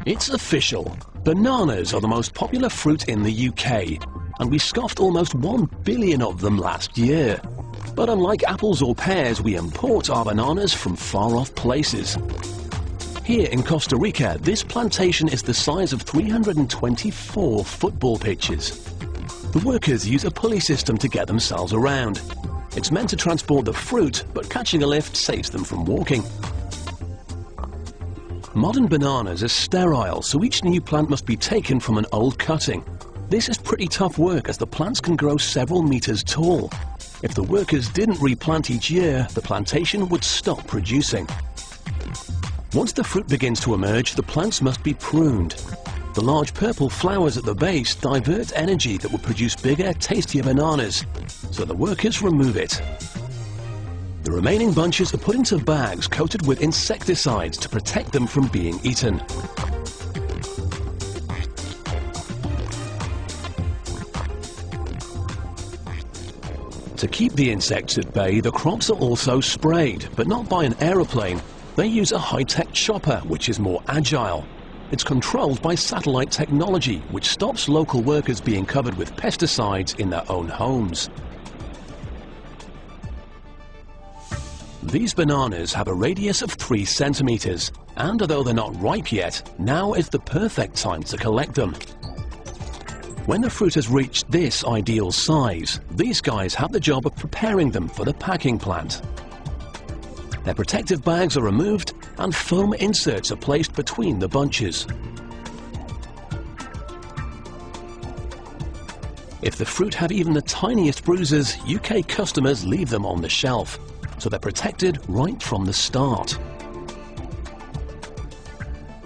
It's official. Bananas are the most popular fruit in the UK, and we scoffed almost 1 billion of them last year. But unlike apples or pears, we import our bananas from far-off places. Here in Costa Rica, this plantation is the size of 324 football pitches. The workers use a pulley system to get themselves around. It's meant to transport the fruit, but catching a lift saves them from walking. Modern bananas are sterile, so each new plant must be taken from an old cutting. This is pretty tough work as the plants can grow several meters tall. If the workers didn't replant each year, the plantation would stop producing. Once the fruit begins to emerge, the plants must be pruned. The large purple flowers at the base divert energy that will produce bigger, tastier bananas, so the workers remove it. The remaining bunches are put into bags coated with insecticides to protect them from being eaten. To keep the insects at bay, the crops are also sprayed, but not by an aeroplane. They use a high-tech chopper, which is more agile. It's controlled by satellite technology, which stops local workers being covered with pesticides in their own homes. These bananas have a radius of 3 centimeters, and although they're not ripe yet, now is the perfect time to collect them. When the fruit has reached this ideal size, these guys have the job of preparing them for the packing plant. Their protective bags are removed and foam inserts are placed between the bunches. If the fruit have even the tiniest bruises, UK customers leave them on the shelf, so they're protected right from the start.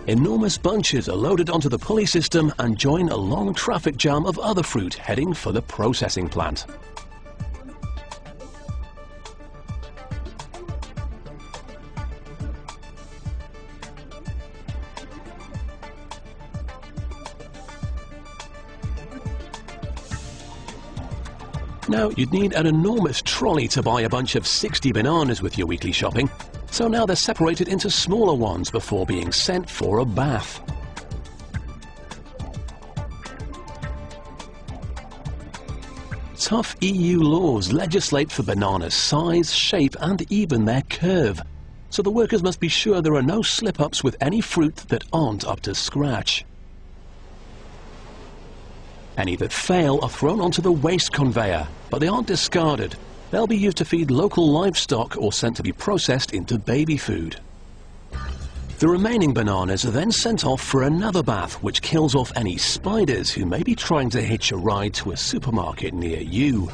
Enormous bunches are loaded onto the pulley system and join a long traffic jam of other fruit heading for the processing plant. Now, you'd need an enormous trolley to buy a bunch of 60 bananas with your weekly shopping, so now they're separated into smaller ones before being sent for a bath. Tough EU laws legislate for bananas' size, shape and even their curve, so the workers must be sure there are no slip-ups with any fruit that aren't up to scratch. Any that fail are thrown onto the waste conveyor, but they aren't discarded. They'll be used to feed local livestock or sent to be processed into baby food. The remaining bananas are then sent off for another bath, which kills off any spiders who may be trying to hitch a ride to a supermarket near you.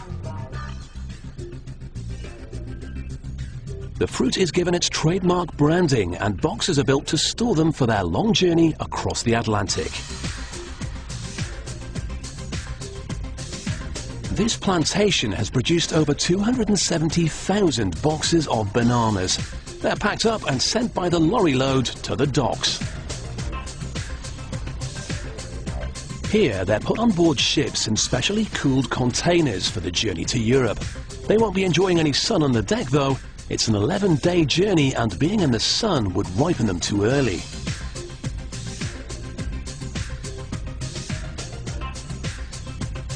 The fruit is given its trademark branding, and boxes are built to store them for their long journey across the Atlantic. This plantation has produced over 270,000 boxes of bananas. They're packed up and sent by the lorry load to the docks. Here, they're put on board ships in specially cooled containers for the journey to Europe. They won't be enjoying any sun on the deck though. It's an 11-day journey, and being in the sun would ripen them too early.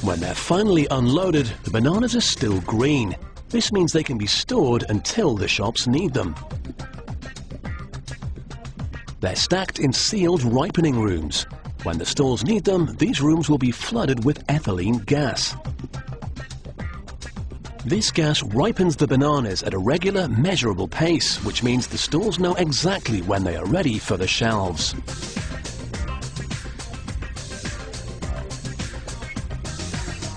When they're finally unloaded, the bananas are still green. This means they can be stored until the shops need them. They're stacked in sealed ripening rooms. When the stores need them, these rooms will be flooded with ethylene gas. This gas ripens the bananas at a regular, measurable pace, which means the stores know exactly when they are ready for the shelves.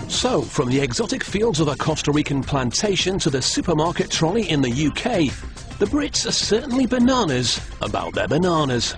So, from the exotic fields of a Costa Rican plantation to the supermarket trolley in the UK, the Brits are certainly bananas about their bananas.